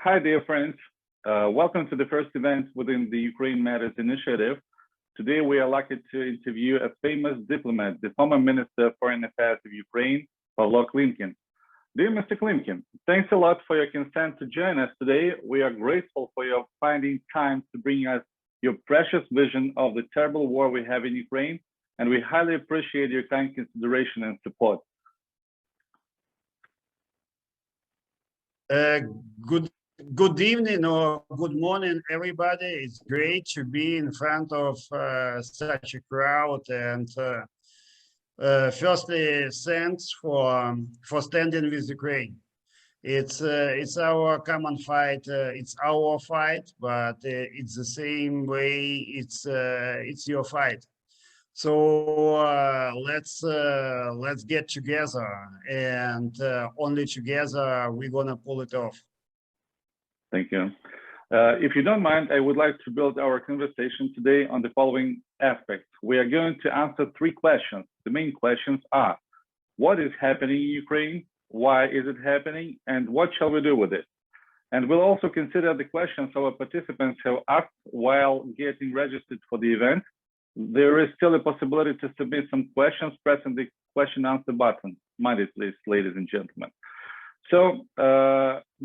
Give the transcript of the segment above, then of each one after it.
Hi, dear friends. Welcome to the first event within the Ukraine Matters initiative. Today, we are lucky to interview a famous diplomat, the former Minister of Foreign Affairs of Ukraine, Pavlo Klimkin. Dear Mr. Klimkin, thanks a lot for your consent to join us today. We are grateful for your finding time to bring us your precious vision of the terrible war we have in Ukraine, and we highly appreciate your kind consideration and support. Good evening or good morning, everybody. It's great to be in front of such a crowd. And firstly, thanks for standing with Ukraine. It's our common fight. It's our fight, but it's the same way. It's your fight. So let's get together, and only together we're gonna pull it off. Thank you. If you don't mind, I would like to build our conversation today on the following aspects. We are going to answer three questions. The main questions are: what is happening in Ukraine? Why is it happening? And what shall we do with it? And we'll also consider the questions our participants have asked while getting registered for the event. There is still a possibility to submit some questions pressing the question answer button. Mind it, please, ladies and gentlemen. So,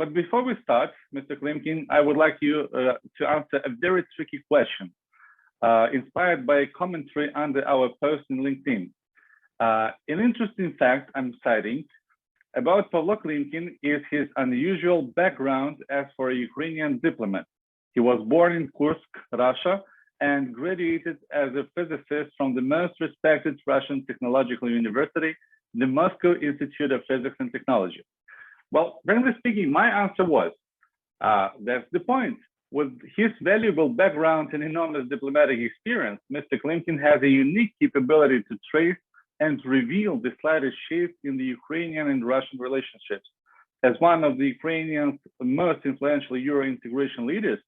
but before we start, Mr. Klimkin, I would like you to answer a very tricky question, inspired by a commentary under our post in LinkedIn. An interesting fact I'm citing about Pavlo Klimkin is his unusual background as for a Ukrainian diplomat. He was born in Kursk, Russia, and graduated as a physicist from the most respected Russian technological university, the Moscow Institute of Physics and Technology. Well, frankly speaking, my answer was, that's the point. With his valuable background and enormous diplomatic experience, Mr. Klimkin has a unique capability to trace and reveal the slightest shifts in the Ukrainian and Russian relationships. As one of the Ukrainian's most influential Euro integration leaders,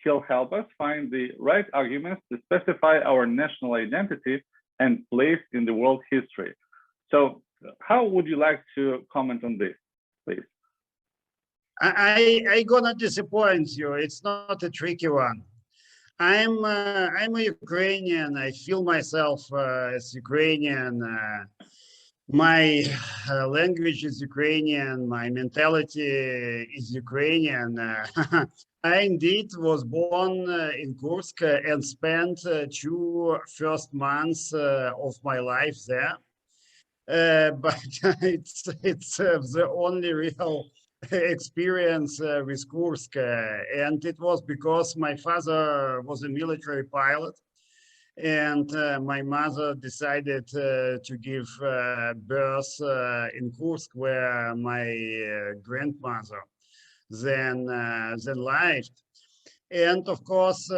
he'll help us find the right arguments to specify our national identity and place in the world history. So how would you like to comment on this, please? I gonna disappoint you. It's not a tricky one. I'm a Ukrainian. I feel myself as Ukrainian. My language is Ukrainian. My mentality is Ukrainian. I indeed was born in Kursk and spent two first months of my life there. But it's the only real experience with Kursk, and it was because my father was a military pilot, and my mother decided to give birth in Kursk, where my grandmother then lived. And of course,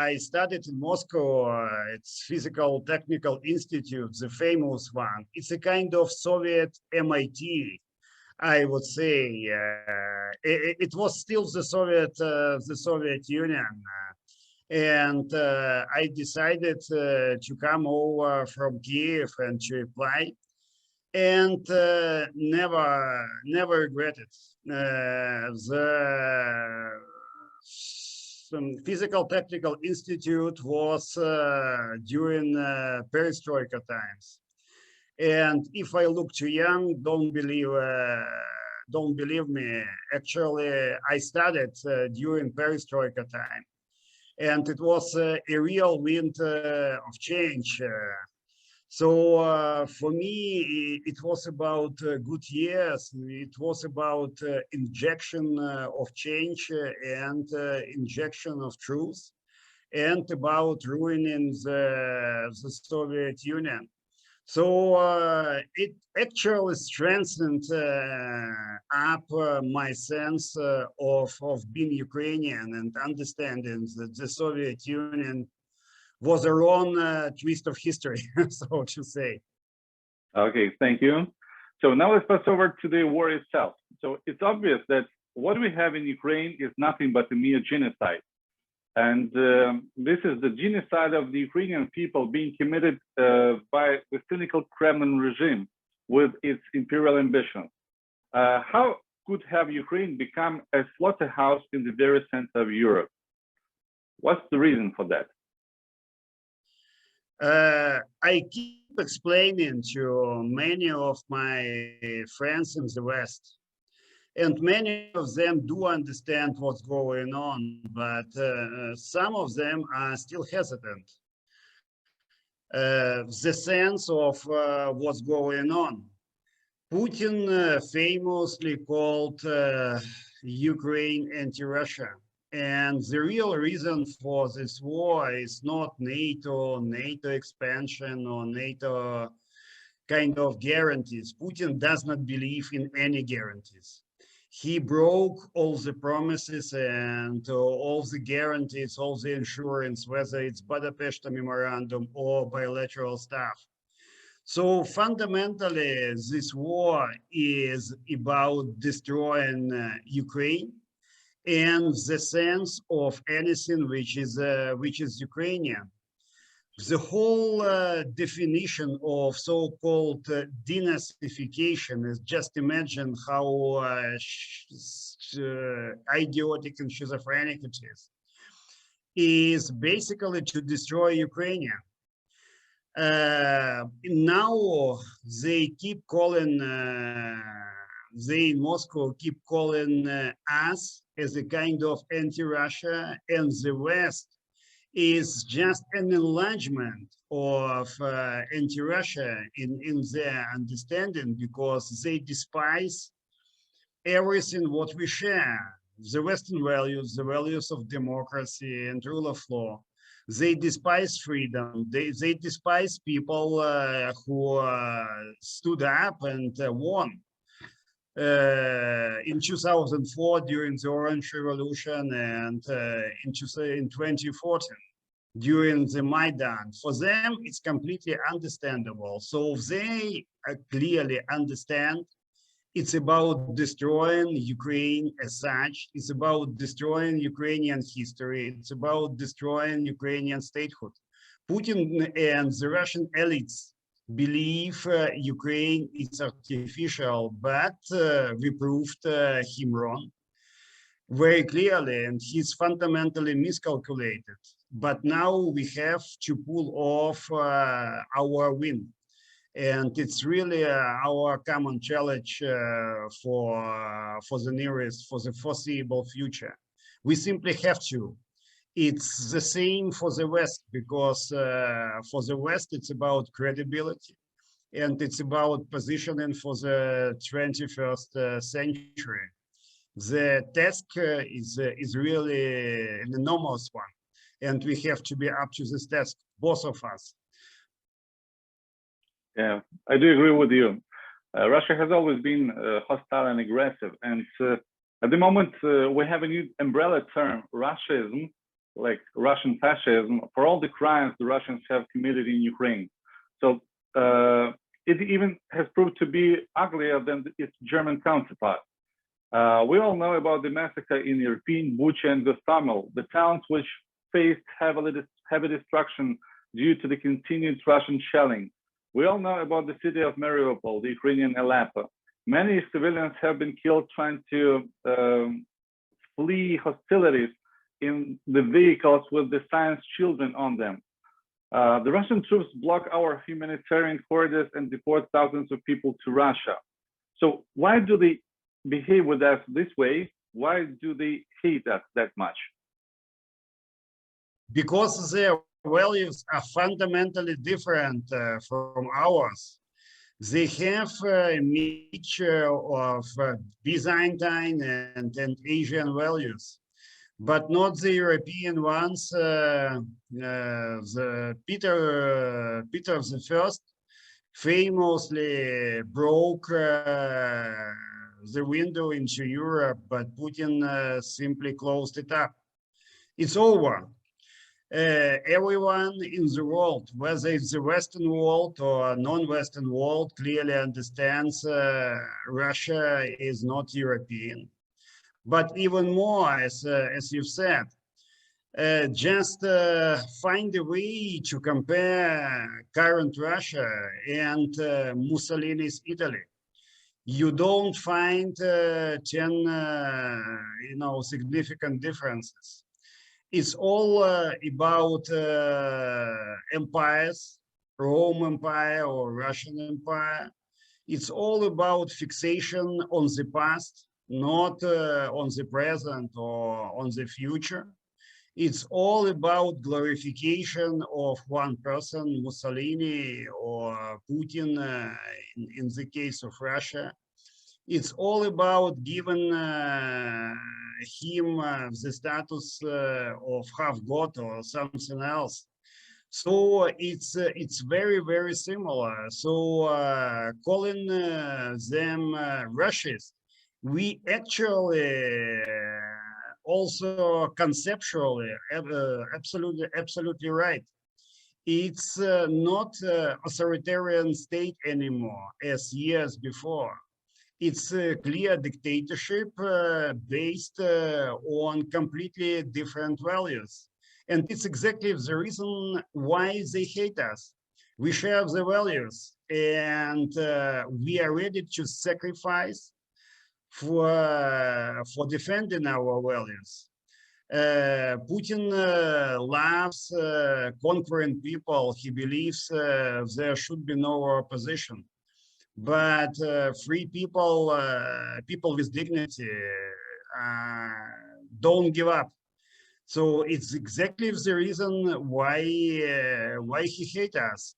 I studied in Moscow. It's Physical Technical Institute, the famous one. It's a kind of Soviet MIT. I would say it was still the Soviet Union, and I decided to come over from Kyiv and to apply, and never regretted. The Physical Technical Institute was during perestroika times. And if I look too young, don't believe me. Actually, I studied during perestroika time, and it was a real wind of change. So for me, it was about good years. It was about injection of change and injection of truth, and about ruining the Soviet Union. So it actually strengthened up my sense of being Ukrainian and understanding that the Soviet Union was a wrong twist of history, so to say. Okay, thank you. So now let's pass over to the war itself. So it's obvious that what we have in Ukraine is nothing but a mere genocide. And this is the genocide of the Ukrainian people being committed by the cynical Kremlin regime with its imperial ambition. How could have Ukraine become a slaughterhouse in the very center of Europe. What's the reason for that? I keep explaining to many of my friends in the West, and many of them do understand what's going on, but some of them are still hesitant. The sense of what's going on. Putin famously called Ukraine anti-Russia. And the real reason for this war is not NATO expansion or NATO kind of guarantees. Putin does not believe in any guarantees. He broke all the promises and all the guarantees, all the insurance, whether it's Budapest Memorandum or bilateral stuff. So fundamentally, this war is about destroying Ukraine and the sense of anything which is Ukrainian. The whole definition of so-called denazification is just imagine how idiotic and schizophrenic it is basically to destroy Ukrainian. Now they keep calling, they in Moscow keep calling us as a kind of anti-Russia, and the West is just an enlargement of anti-Russia in their understanding, because they despise everything what we share, the Western values, the values of democracy and rule of law. They despise freedom. They despise people who stood up and won. In 2004 during the Orange Revolution, and in 2014 during the Maidan. For them, it's completely understandable. So they clearly understand it's about destroying Ukraine as such. It's about destroying Ukrainian history. It's about destroying Ukrainian statehood. Putin and the Russian elites believe Ukraine is artificial, but we proved him wrong very clearly, and he's fundamentally miscalculated. But now we have to pull off our win. And it's really our common challenge for the foreseeable future. We simply have to. It's the same for the West, because for the West, it's about credibility, and it's about positioning for the 21st century. The task is really an enormous one, and we have to be up to this task, both of us. Yeah, I do agree with you. Russia has always been hostile and aggressive, and at the moment we have a new umbrella term, Russiaism, like Russian fascism, for all the crimes the Russians have committed in Ukraine. So it even has proved to be uglier than its German counterpart. We all know about the massacre in Irpin, Bucha, and Disarmament, the towns which faced heavy destruction due to the continued Russian shelling. We all know about the city of Mariupol, the Ukrainian Aleppo. Many civilians have been killed trying to flee hostilities in the vehicles with the science children on them. The Russian troops block our humanitarian corridors and deport thousands of people to Russia. So why do they behave with us this way? Why do they hate us that much? Because their values are fundamentally different from ours. They have a mixture of Byzantine and Asian values, but not the European ones. The Peter I famously broke the window into Europe, but Putin simply closed it up. It's over. Everyone in the world, whether it's the Western world or non-Western world, clearly understands Russia is not European. But even more, as you've said, just find a way to compare current Russia and Mussolini's Italy. you don't find 10 significant differences. It's all about empires, Rome Empire or Russian Empire. It's all about fixation on the past, not on the present or on the future. It's all about glorification of one person, Mussolini or Putin, in the case of Russia. It's all about giving him the status of half-god or something else. So it's very, very similar. So calling them Russians, we actually also conceptually absolutely right. It's not authoritarian state anymore as years before. It's a clear dictatorship based on completely different values. And it's exactly the reason why they hate us. We share the values and we are ready to sacrifice for defending our values. Putin loves conquering people. He believes there should be no opposition. But free people, people with dignity, don't give up. So it's exactly the reason why he hates us.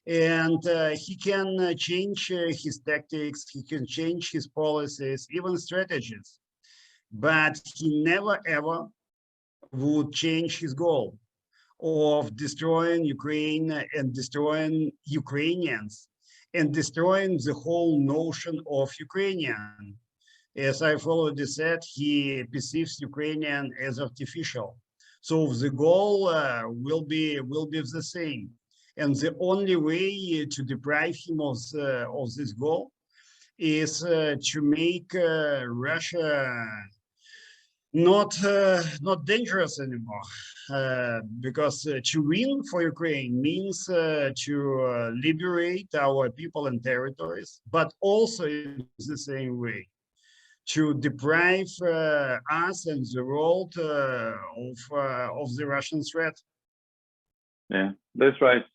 And he can change his tactics, he can change his policies, even strategies. But he never, ever would change his goal of destroying Ukraine and destroying Ukrainians and destroying the whole notion of Ukrainian. As I've already said, he perceives Ukrainian as artificial. So the goal will be the same. And the only way to deprive him of this goal is to make Russia not dangerous anymore, because to win for Ukraine means to liberate our people and territories, but also in the same way to deprive us and the world of the Russian threat. Yeah, that's right.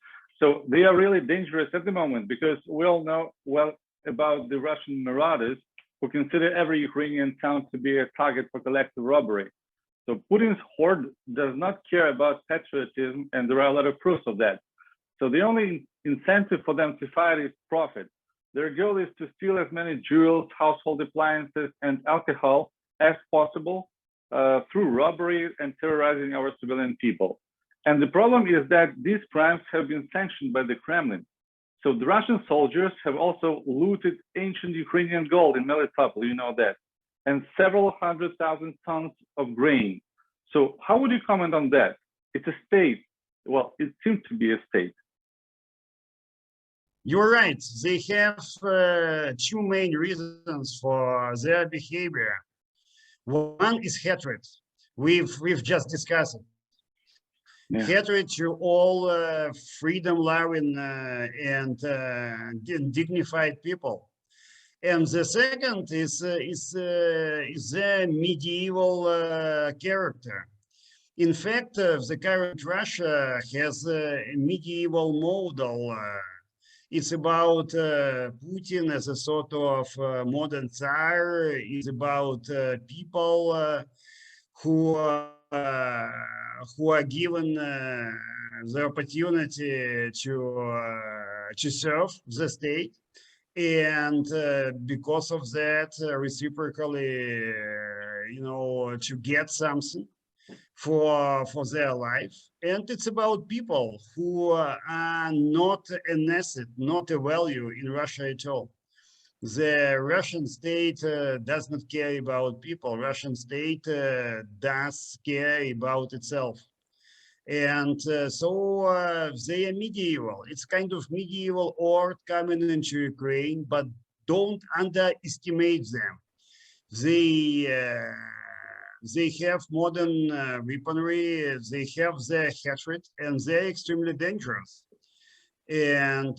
So they are really dangerous at the moment because we all know well about the Russian marauders who consider every Ukrainian town to be a target for collective robbery. So Putin's horde does not care about patriotism, and there are a lot of proofs of that. So the only incentive for them to fight is profit. Their goal is to steal as many jewels, household appliances, and alcohol as possible through robbery and terrorizing our civilian people. And the problem is that these crimes have been sanctioned by the Kremlin. So the Russian soldiers have also looted ancient Ukrainian gold in Melitopol, you know that, and several 100,000 tons of grain. So how would you comment on that? It's a state. Well, it seems to be a state. You're right. They have two main reasons for their behavior. One is hatred. We've just discussed it. Yeah. Hatred to all freedom-loving and dignified people. And the second is the medieval character. In fact, the current Russia has a medieval model. It's about Putin as a sort of modern Tsar. It's about people who are given the opportunity to serve the state, and because of that, reciprocally, to get something for their life. And it's about people who are not an asset, not a value in Russia at all. The Russian state does not care about people. Russian state does care about itself. And so they are medieval. It's kind of medieval horde coming into Ukraine, but don't underestimate them. They have modern weaponry, they have their hatred, and they're extremely dangerous. And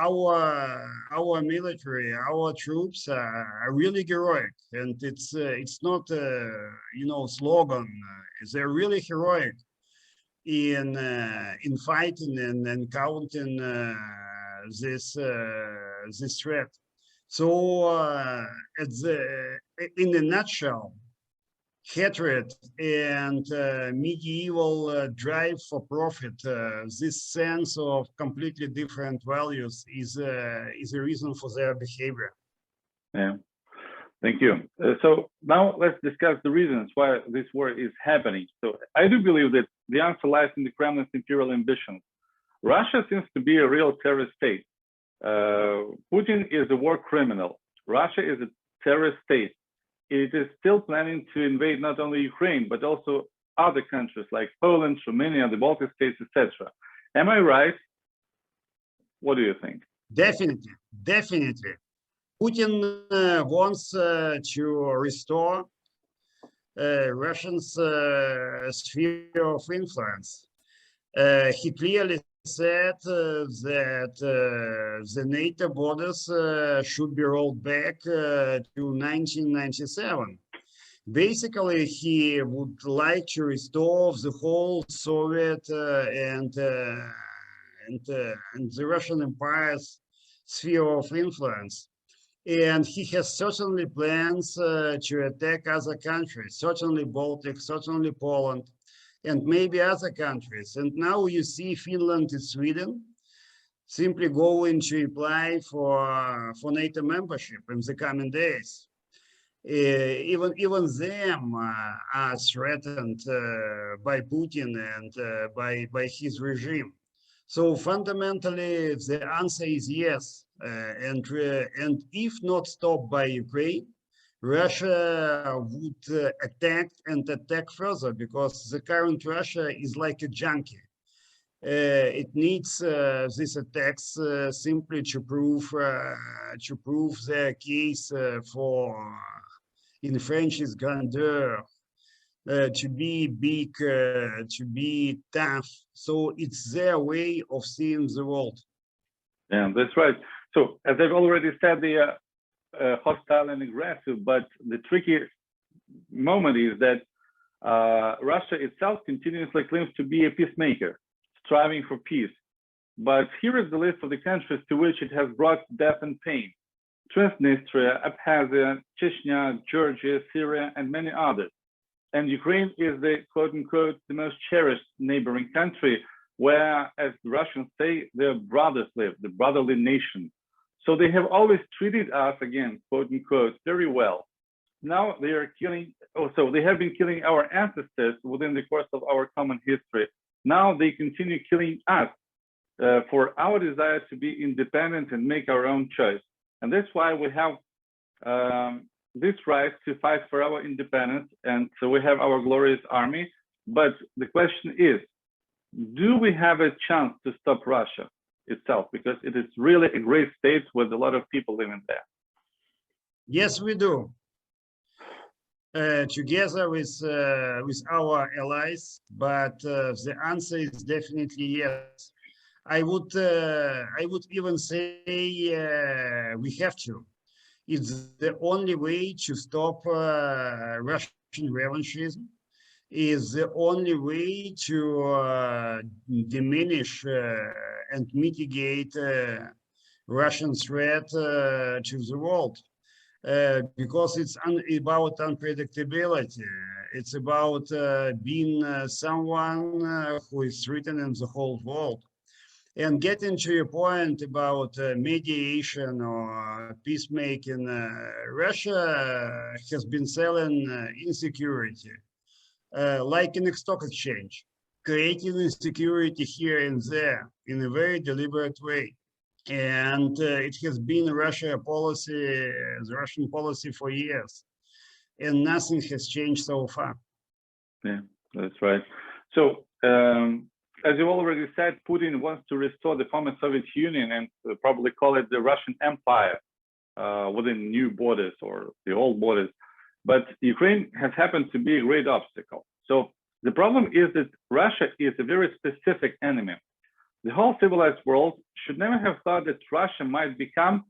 our military, our troops are really heroic, and it's not slogan. They're really heroic in fighting and counting this threat. So in a nutshell, hatred and medieval drive for profit, this sense of completely different values is a reason for their behavior. Yeah, thank you. So now let's discuss the reasons why this war is happening. So I do believe that the answer lies in the Kremlin's imperial ambitions. Russia seems to be a real terrorist state. Putin is a war criminal. Russia is a terrorist state. It is still planning to invade not only Ukraine, but also other countries like Poland, Romania, the Baltic states, etc. Am I right? What do you think? Definitely, definitely. Putin wants to restore Russia's sphere of influence. He clearly said that the NATO borders should be rolled back to 1997. Basically, he would like to restore the whole Soviet and the Russian Empire's sphere of influence. And he has certainly plans to attack other countries, certainly Baltic, certainly Poland, and maybe other countries. And now you see Finland and Sweden simply going to apply for NATO membership in the coming days. Even them are threatened by Putin and by his regime. So fundamentally, the answer is yes. And if not stopped by Ukraine, Russia would attack further, because the current Russia is like a junkie. It needs these attacks simply to prove their case for, in French, is grandeur, to be big, to be tough. So it's their way of seeing the world. Yeah, that's right. So as I've already said, they are hostile and aggressive, but the tricky moment is that Russia itself continuously claims to be a peacemaker, striving for peace. But here is the list of the countries to which it has brought death and pain: Transnistria, Abkhazia, Chechnya, Georgia, Syria, and many others. And Ukraine is the quote-unquote the most cherished neighboring country, where, as the Russians say, their brothers live, the brotherly nation. So they have always treated us, again, quote-unquote, very well. Now they are killing, so they have been killing our ancestors within the course of our common history. Now they continue killing us for our desire to be independent and make our own choice. And that's why we have this right to fight for our independence. And so we have our glorious army. But the question is, do we have a chance to stop Russia itself? Because it is really a great state with a lot of people living there. Yes, we do. Together with our allies, but the answer is definitely yes. I would even say we have to. It's the only way to stop Russian revanchism. Is the only way to diminish and mitigate Russian threat to the world. Because it's about unpredictability. It's about being someone who is threatening the whole world. And getting to your point about mediation or peacemaking, Russia has been selling insecurity, like in a stock exchange, creating insecurity here and there in a very deliberate way. And it has been the Russian policy for years, and nothing has changed so far. Yeah, that's right. So, as you already said, Putin wants to restore the former Soviet Union and probably call it the Russian Empire within new borders or the old borders. But Ukraine has happened to be a great obstacle. So the problem is that Russia is a very specific enemy. The whole civilized world should never have thought that Russia might become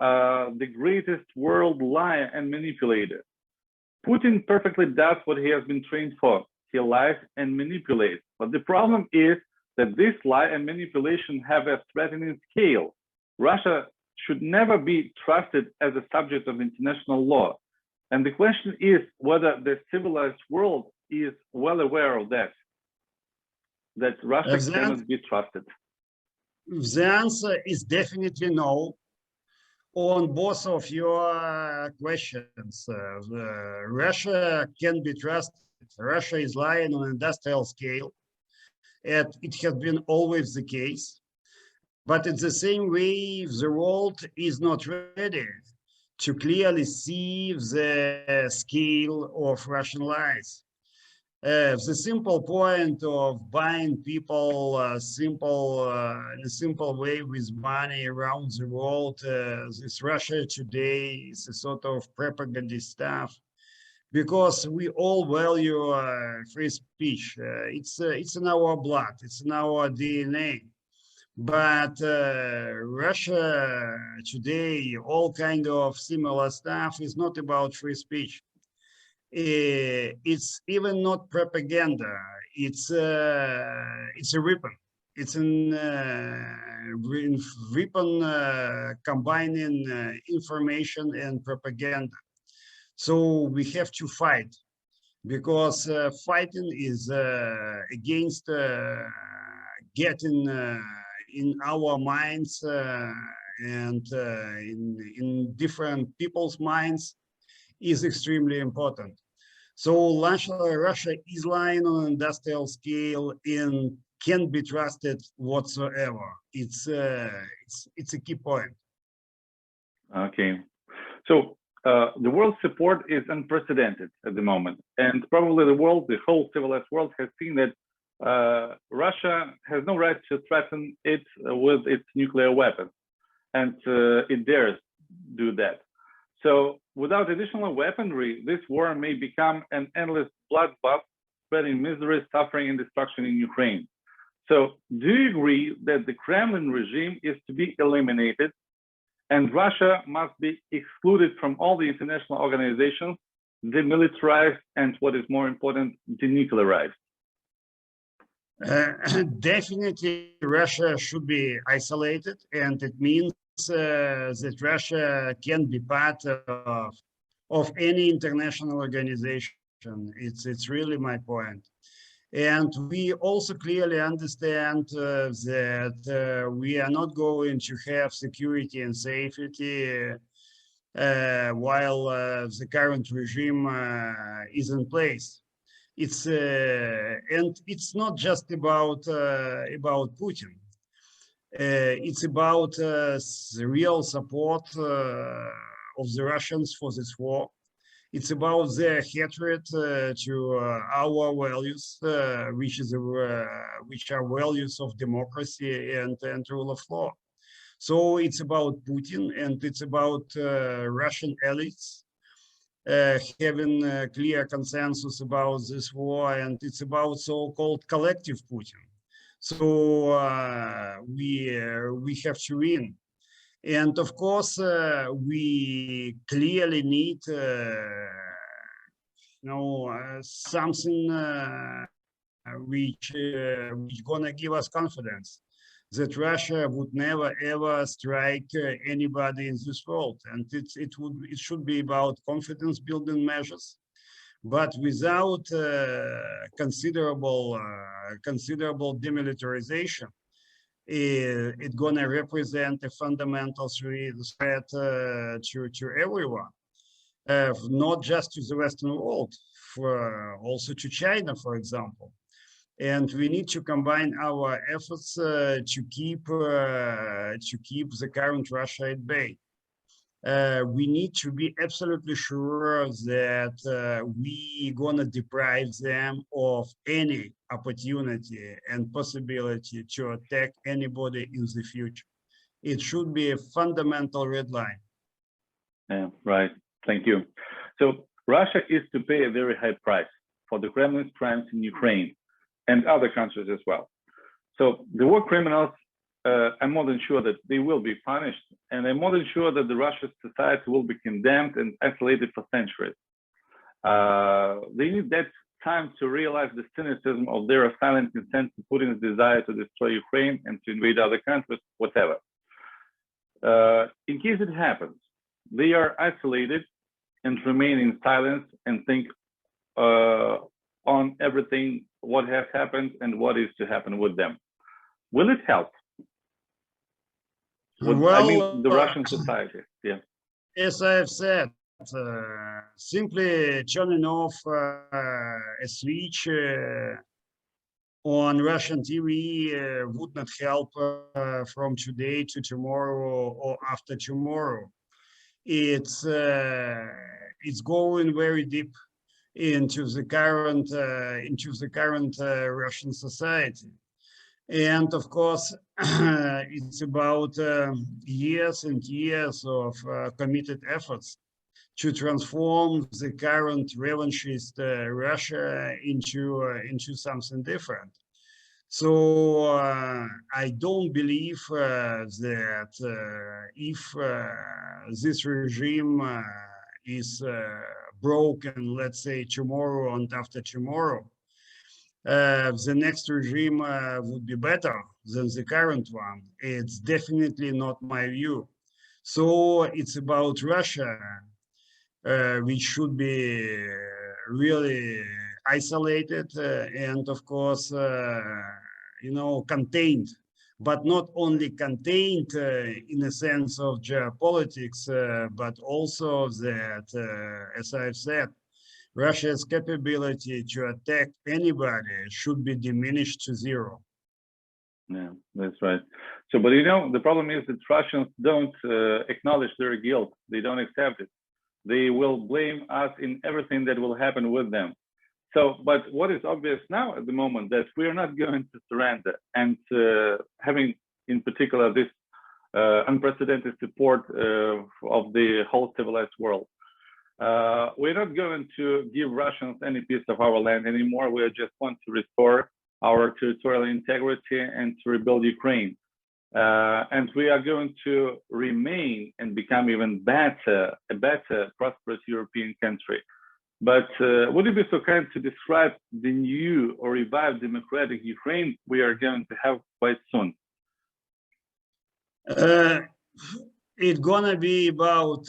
the greatest world liar and manipulator. Putin perfectly does what he has been trained for. He lies and manipulates. But the problem is that this lie and manipulation have a threatening scale. Russia should never be trusted as a subject of international law. And the question is whether the civilized world is well aware of that Russia cannot be trusted. The answer is definitely no on both of your questions. Russia can be trusted. Russia is lying on an industrial scale, and it has been always the case. But in the same way, the world is not ready to clearly see the scale of Russian lies. The simple point of buying people in a simple way with money around the world, this Russia today is a sort of propaganda stuff, because we all value free speech. It's in our blood, it's in our DNA. But Russia today, all kind of similar stuff is not about free speech. It's even not propaganda. It's a weapon. It's a weapon combining information and propaganda. So we have to fight, because fighting is against getting in our minds and in different people's minds is extremely important. So Russia is lying on an industrial scale and can't be trusted whatsoever. It's a key point. Okay, so the world's support is unprecedented at the moment, and probably the whole civilized world has seen that Russia has no right to threaten it with its nuclear weapons, and it dares do that. So without additional weaponry, this war may become an endless bloodbath, spreading misery, suffering, and destruction in Ukraine. So do you agree that the Kremlin regime is to be eliminated and Russia must be excluded from all the international organizations, demilitarized, and what is more important, denuclearized? Definitely, Russia should be isolated, and it means that Russia can be part of any international organization. It's really my point. And we also clearly understand that we are not going to have security and safety while the current regime is in place. It's and it's not just about Putin. It's about the real support of the Russians for this war. It's about their hatred to our values, which are values of democracy and rule of law. So it's about Putin, and it's about Russian elites having a clear consensus about this war, and it's about so-called collective Putin. So we have to win. And of course, we clearly need, something which gonna give us confidence that Russia would never ever strike anybody in this world, and it should be about confidence building measures, but without considerable demilitarization. It's going to represent a fundamental threat to everyone, not just to the Western world, also to China, for example. And we need to combine our efforts to keep the current Russia at bay. We need to be absolutely sure that we're gonna deprive them of any opportunity and possibility to attack anybody in the future. It should be a fundamental red line. Yeah, right. Thank you. So Russia is to pay a very high price for the Kremlin's crimes in Ukraine and other countries as well. So the war criminals I'm more than sure that they will be punished, and I'm more than sure that the Russian society will be condemned and isolated for centuries. They need that time to realize the cynicism of their silent consent to Putin's desire to destroy Ukraine and to invade other countries, whatever. In case it happens, they are isolated and remain in silence and think on everything, what has happened and what is to happen with them. Will it help? I mean, the Russian society, yeah. As I have said, simply turning off a switch on Russian TV would not help from today to tomorrow or after tomorrow. It's going very deep into the current Russian society. And of course, it's about years and years of committed efforts to transform the current revanchist Russia into something different. So I don't believe that if this regime is broken, let's say tomorrow and after tomorrow, the next regime would be better than the current one. It's definitely not my view. So it's about Russia, which should be really isolated and of course, contained, but not only contained in a sense of geopolitics, but also that, as I've said, Russia's capability to attack anybody should be diminished to zero. Yeah, that's right. So, but the problem is that Russians don't acknowledge their guilt. They don't accept it. They will blame us in everything that will happen with them. So, but what is obvious now at the moment that we are not going to surrender, and having in particular this unprecedented support of the whole civilized world. We're not going to give Russians any piece of our land anymore. We just want to restore our territorial integrity and to rebuild Ukraine. And we are going to remain and become even better, a better, prosperous European country. But would you be so kind to describe the new or revived democratic Ukraine we are going to have quite soon? It's gonna be about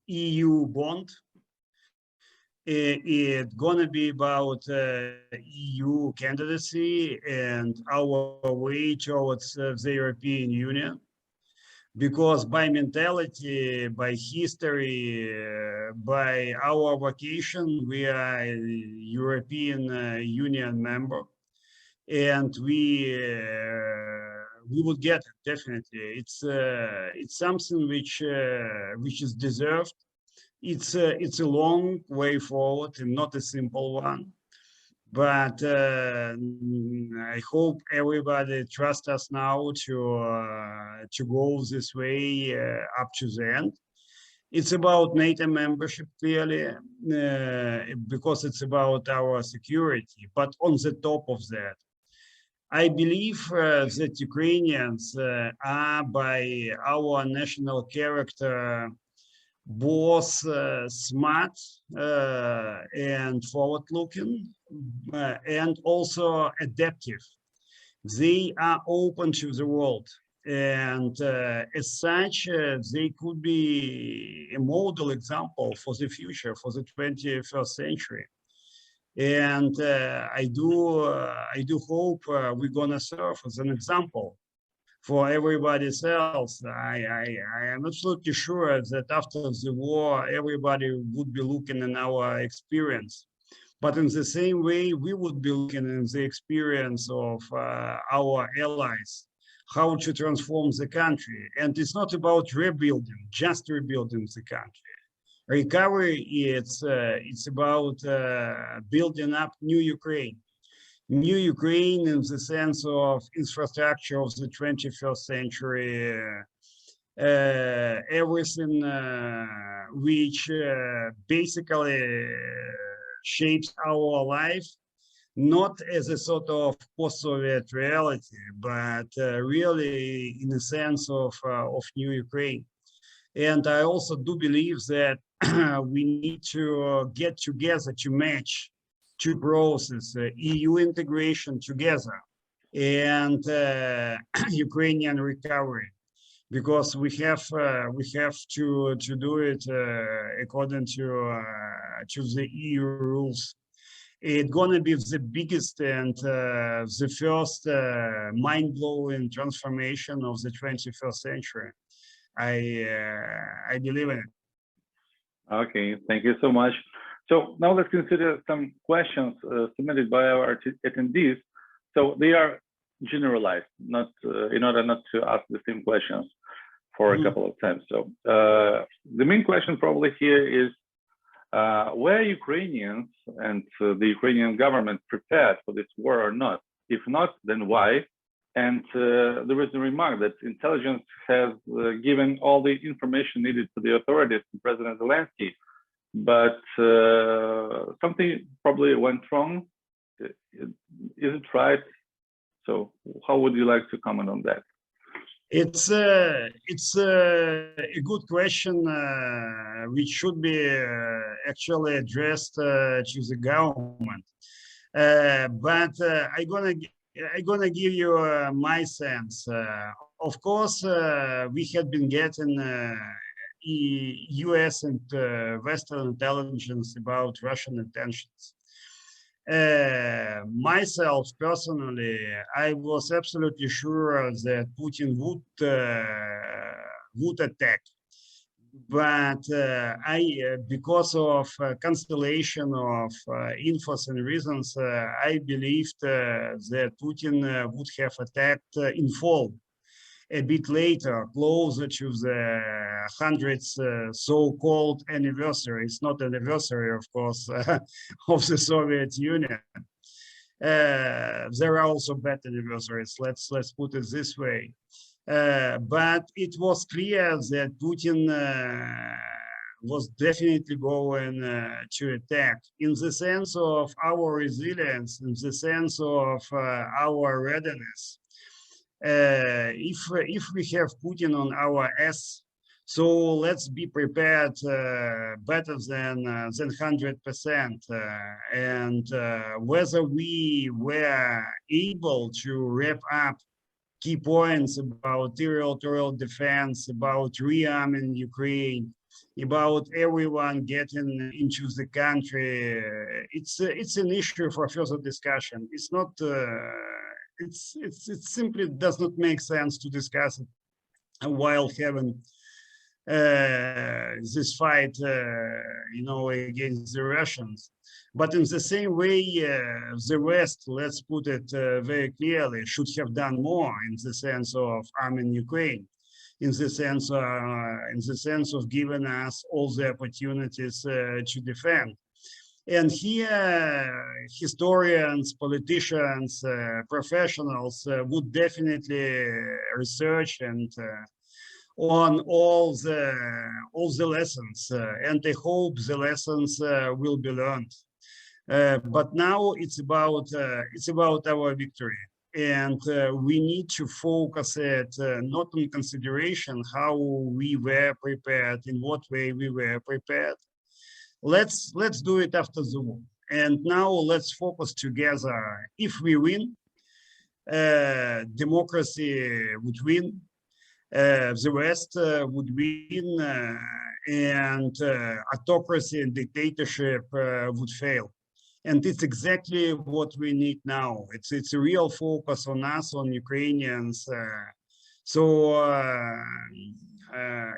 EU bond. It's gonna be about EU candidacy and our way towards the European Union. Because by mentality, by history, by our vocation, we are a European Union member, and we would get it, definitely. It's something which is deserved. It's a long way forward and not a simple one. But I hope everybody trusts us now to go this way up to the end. It's about NATO membership, clearly, because it's about our security. But on the top of that, I believe that Ukrainians are, by our national character, both smart and forward-looking, and also adaptive. They are open to the world, and as such, they could be a model example for the future, for the 21st century. And I do hope we're gonna serve as an example for everybody else. I am absolutely sure that after the war, everybody would be looking at our experience. But in the same way, we would be looking at the experience of our allies, how to transform the country. And it's not about rebuilding, just rebuilding the country. Recovery, it's about building up new Ukraine. New Ukraine in the sense of infrastructure of the 21st century, everything which basically shapes our life, not as a sort of post-Soviet reality, but really in a sense of new Ukraine. And I also do believe that we need to get together to match two processes, EU integration together and Ukrainian recovery, because we have to do it according to the EU rules. It's gonna be the biggest and the first mind-blowing transformation of the 21st century. I believe in it. Okay, thank you so much. So now let's consider some questions submitted by our attendees. So they are generalized, not in order not to ask the same questions for a couple of times. So the main question probably here is, were Ukrainians and the Ukrainian government prepared for this war or not? If not, then why? And there is a remark that intelligence has given all the information needed to the authorities to President Zelensky, but something probably went wrong. Is it right? So how would you like to comment on that? It's a good question, which should be actually addressed to the government. But I'm gonna give you my sense. Of course, we had been getting U.S. and Western intelligence about Russian intentions. Myself personally, I was absolutely sure that Putin would attack, but because of constellation of infos and reasons, I believed that Putin would have attacked in fall, a bit later, closer to the 100th so-called anniversary. It's not anniversary, of course, of the Soviet Union. There are also bad anniversaries. Let's put it this way. But it was clear that Putin was definitely going to attack, in the sense of our resilience, in the sense of our readiness. If we have Putin on our ass, so let's be prepared better than 100%. And whether we were able to wrap up key points about territorial defense, about rearming Ukraine, about everyone getting into the country, it's an issue for further discussion. It's not. It simply does not make sense to discuss it while having this fight, against the Russians. But in the same way, the West, let's put it very clearly, should have done more in the sense of arming Ukraine, in the sense of giving us all the opportunities to defend. And here, historians, politicians, professionals would definitely research and on all the lessons, and I hope the lessons will be learned. But now it's about our victory, and we need to focus it not on consideration how we were prepared, in what way we were prepared. Let's do it after the war. And now let's focus together. If we win, democracy would win, the West would win, and autocracy and dictatorship would fail. And it's exactly what we need now. It's a real focus on us, on Ukrainians.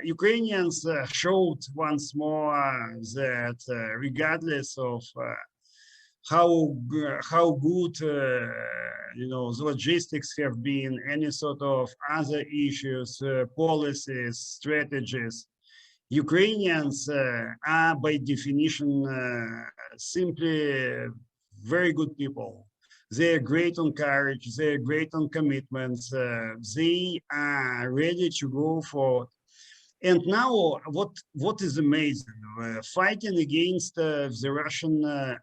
Ukrainians showed once more that regardless of how good the logistics have been, any sort of other issues, policies, strategies, Ukrainians are by definition simply very good people. They are great on courage, they are great on commitments, they are ready to go for. And now what is amazing, fighting against the Russian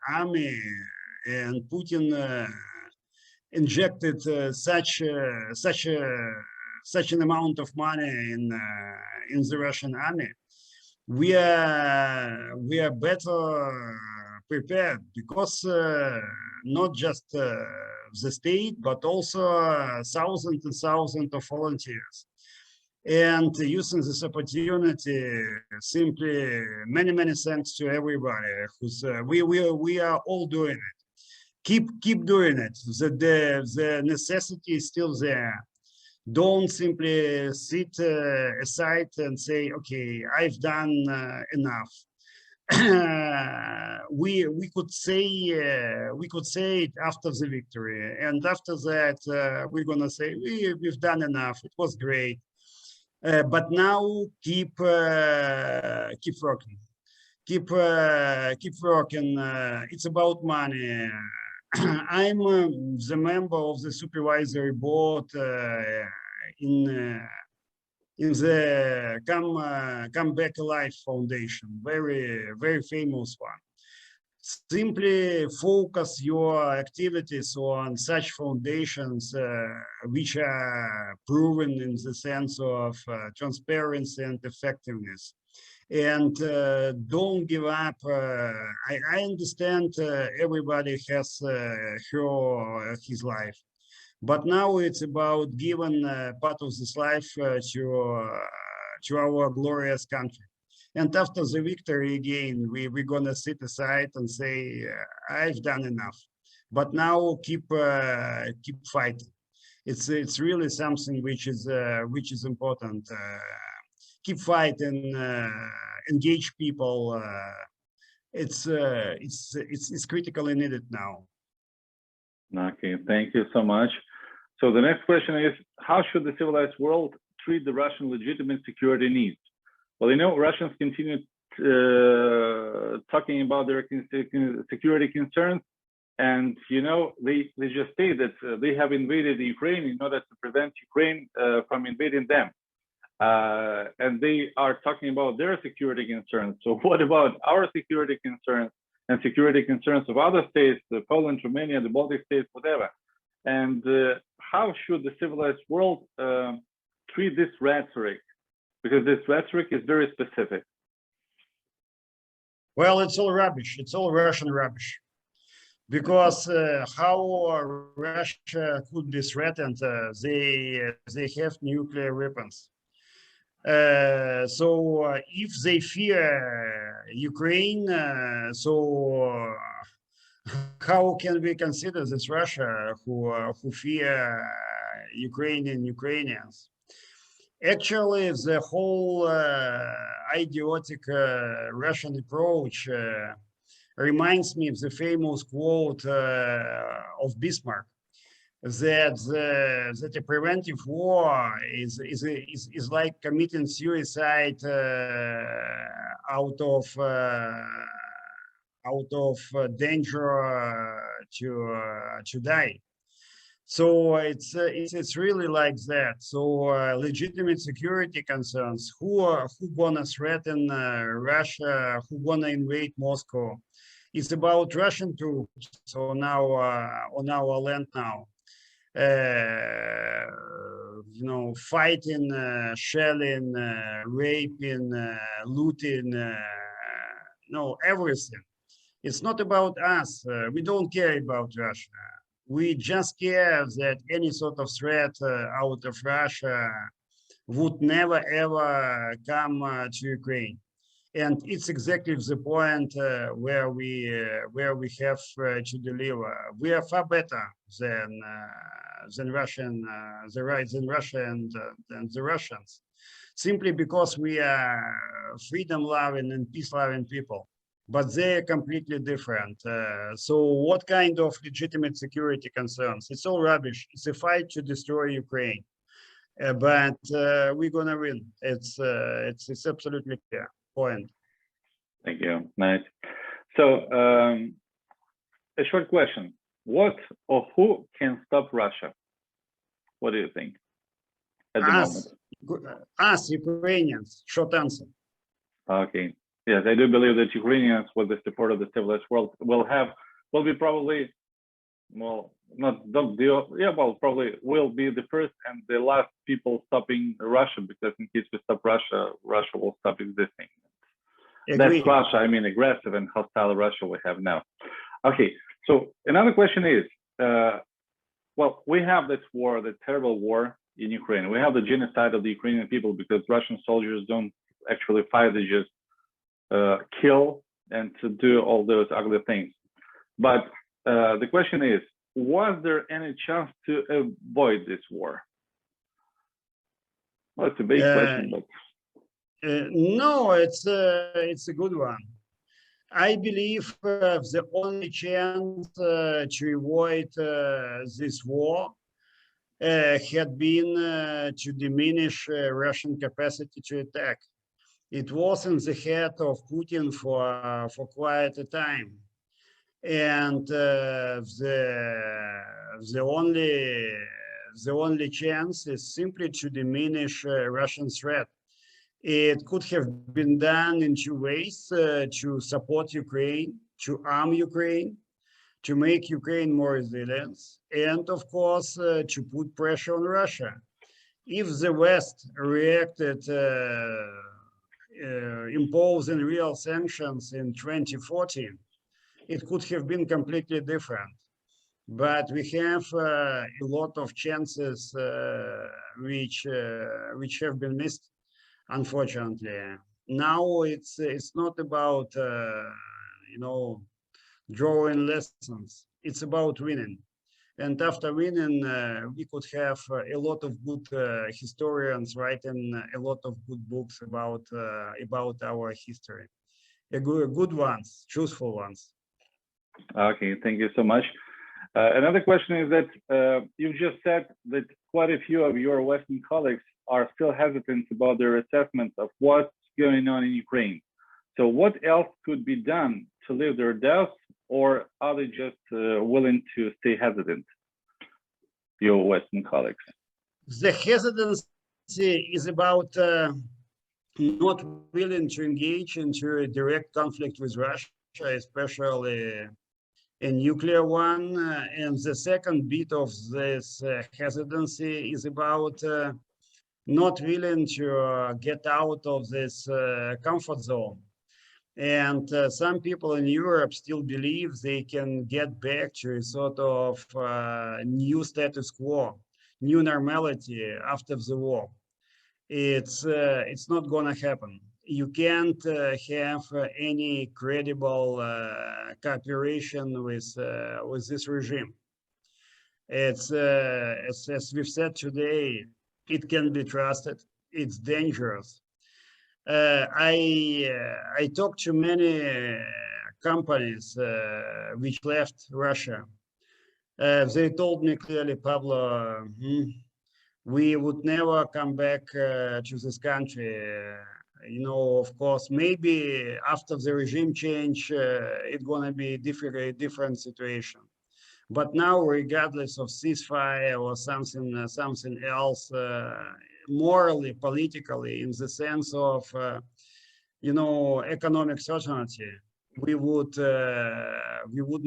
army and Putin injected such an amount of money in the Russian army. We are better prepared because not just the state, but also thousands and thousands of volunteers. And using this opportunity, simply many thanks to everybody who's we are all doing it. Keep doing it. The necessity is still there. Don't simply sit aside and say, okay, I've done enough. we could say it after the victory, and after that we're gonna say we've done enough. It was great, but now keep working, keep working. It's about money. I'm the member of the supervisory board in the Come Back Alive Foundation, very famous one. Simply focus your activities on such foundations which are proven in the sense of transparency and effectiveness. And don't give up. I understand everybody has his life, but now it's about giving part of this life to our glorious country. And after the victory again, we're gonna sit aside and say, I've done enough. But now keep fighting. It's really something which is important. Keep fighting, engage people. It's critically needed now. Okay, thank you so much. So the next question is, how should the civilized world treat the Russian legitimate security needs? Well, Russians continue talking about their security concerns, and they just say that they have invaded Ukraine in order to prevent Ukraine from invading them. And they are talking about their security concerns. So what about our security concerns and security concerns of other states, Poland, Romania, the Baltic states, whatever? And how should the civilized world treat this rhetoric? Because this rhetoric is very specific. Well, it's all rubbish. It's all Russian rubbish. Because how Russia could be threatened? They have nuclear weapons. So if they fear Ukraine, so how can we consider this Russia who fear Ukrainians? Actually, the whole idiotic Russian approach reminds me of the famous quote of Bismarck, that a preventive war is like committing suicide out of danger to die. So it's really like that. So legitimate security concerns, who gonna threaten Russia, who gonna invade Moscow? It's about Russian troops on our land now. Fighting, shelling, raping, looting, everything. It's not about us. We don't care about Russia. We just care that any sort of threat out of Russia would never ever come to Ukraine. And it's exactly the point where we have to deliver. We are far better than Russia and the Russians, simply because we are freedom-loving and peace-loving people. But they're completely different. So what kind of legitimate security concerns? It's all rubbish. It's a fight to destroy Ukraine, but we're gonna win. It's absolutely clear. Point. Thank you. Nice. So a short question: what or who can stop Russia? What do you think at the moment? Us, Ukrainians. Short answer. Okay. Yes, I do believe that Ukrainians, with the support of the civilized world, will have will be probably, well, probably will be the first and the last people stopping Russia, because in case we stop Russia, Russia will stop existing. Agreed. That's Russia, I mean, aggressive and hostile Russia we have now. Okay, so another question is, well, we have this war, the terrible war in Ukraine. We have the genocide of the Ukrainian people because Russian soldiers don't actually fight, they just kill and to do all those ugly things. But the question is, was there any chance to avoid this war? Well, it's a big question, but no, it's a good one. I believe the only chance to avoid this war had been to diminish Russian capacity to attack. It was in the head of Putin for quite a time, and the only chance is simply to diminish Russian threat. It could have been done in two ways: to support Ukraine, to arm Ukraine, to make Ukraine more resilient, and of course to put pressure on Russia. If the West reacted imposing real sanctions in 2014, it could have been completely different. But we have a lot of chances which have been missed, unfortunately. Now it's not about drawing lessons. It's about winning. And after winning, we could have a lot of good historians writing a lot of good books about our history. Good ones, truthful ones. Okay, thank you so much. Another question is that you've just said that quite a few of your Western colleagues are still hesitant about their assessment of what's going on in Ukraine. So what else could be done to leave their doubts, or are they just willing to stay hesitant, your Western colleagues? The hesitancy is about not willing to engage into a direct conflict with Russia, especially a nuclear one. And the second bit of this hesitancy is about not willing to get out of this comfort zone. And some people in Europe still believe they can get back to a sort of new status quo, new normality after the war. It's not gonna happen. You can't have any credible cooperation with this regime. It's as we've said today, it can be trusted. It's dangerous. I talked to many companies which left Russia. They told me clearly, Pavlo, we would never come back to this country. Of course, maybe after the regime change, it's gonna be a different situation. But now, regardless of ceasefire or something else, morally, politically, in the sense of economic certainty, we would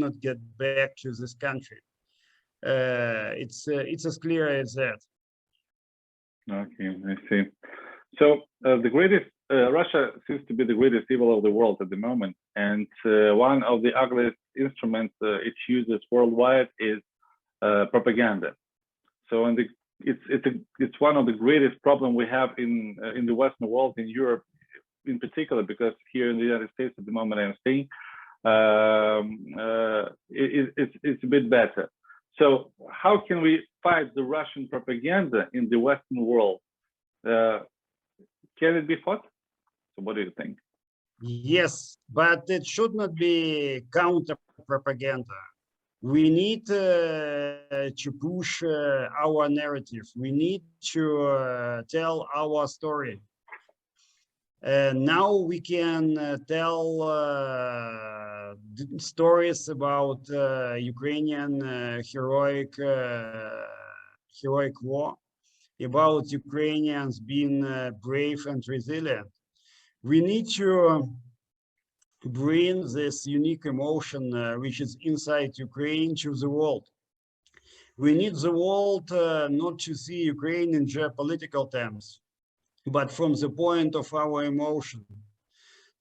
not get back to this country. It's as clear as that. Okay, I see. So Russia seems to be the greatest evil of the world at the moment, and one of the ugliest instruments it uses worldwide is propaganda. So it's one of the greatest problems we have in the Western world, in Europe in particular, because here in the United States at the moment I'm staying, it's a bit better. So how can we fight the Russian propaganda in the Western world? Can it be fought? So what do you think? Yes, but it should not be counter propaganda. We need to push our narrative. We need to tell our story. Now we can tell stories about Ukrainian heroic war, about Ukrainians being brave and resilient. We need to bring this unique emotion which is inside Ukraine to the world. We need the world not to see Ukraine in geopolitical terms, but from the point of our emotion.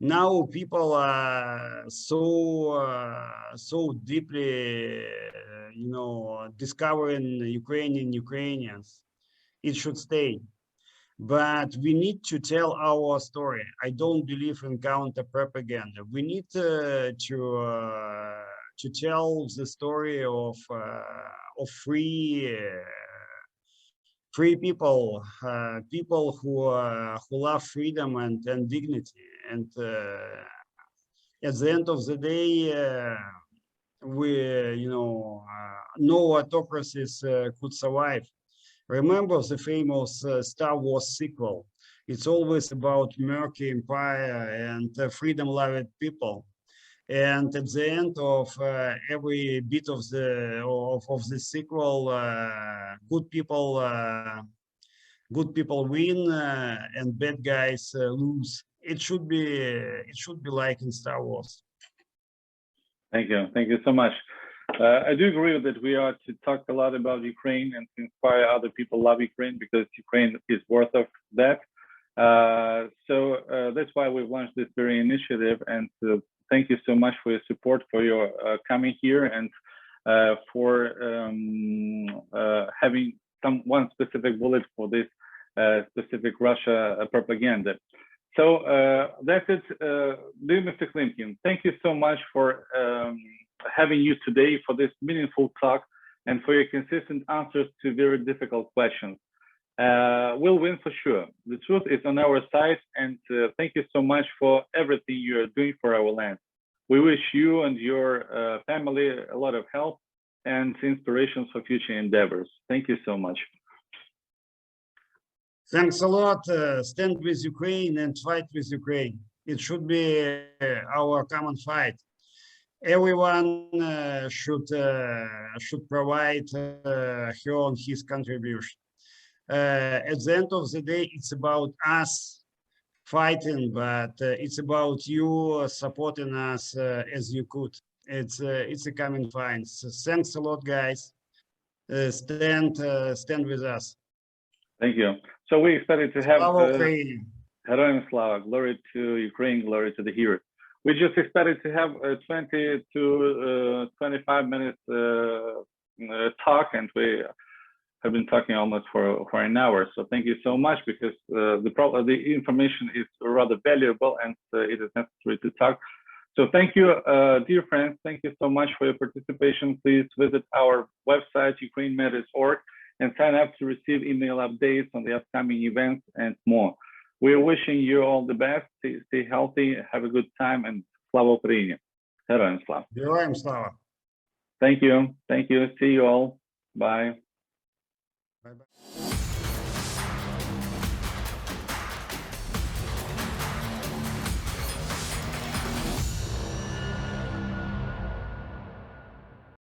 Now people are so deeply, discovering Ukrainians. It should stay. But we need to tell our story. I don't believe in counter propaganda. We need to tell the story of free people, people who love freedom and dignity. And at the end of the day, no autocracies could survive. Remember the famous Star Wars sequel. It's always about murky empire and freedom-loving people. And at the end of every bit of the sequel, good people win and bad guys lose. It should be like in Star Wars. Thank you so much. I do agree that we are to talk a lot about Ukraine and to inspire other people love Ukraine, because Ukraine is worth of that. So that's why we've launched this very initiative, and thank you so much for your support, for your coming here, and for having one specific bullet for this specific Russia propaganda. So that's it. Dear Mr. Klimkin, thank you so much for having you today for this meaningful talk and for your consistent answers to very difficult questions. We'll win for sure. The truth is on our side, and thank you so much for everything you are doing for our land. We wish you and your family a lot of health and inspirations for future endeavors. Thank you so much. Thanks a lot. Stand with Ukraine and fight with Ukraine. It should be our common fight. Everyone should provide her or his contribution. At the end of the day, it's about us fighting, but it's about you supporting us as you could. It's a common fight. So thanks a lot, guys. Stand with us. Thank you. So we expected to have Heroям Slava, glory to Ukraine, glory to the heroes. We just expected to have a 20 to 25 minutes talk, and we have been talking almost for an hour. So thank you so much, because the information is rather valuable, and it is necessary to talk. So thank you, dear friends. Thank you so much for your participation. Please visit our website, ukrainemed.org, and sign up to receive email updates on the upcoming events and more. We are wishing you all the best. Stay healthy, have a good time, and Slava Ukraini. Heroям Slava. Heroям Slava. Thank you. See you all. Bye. Bye-bye.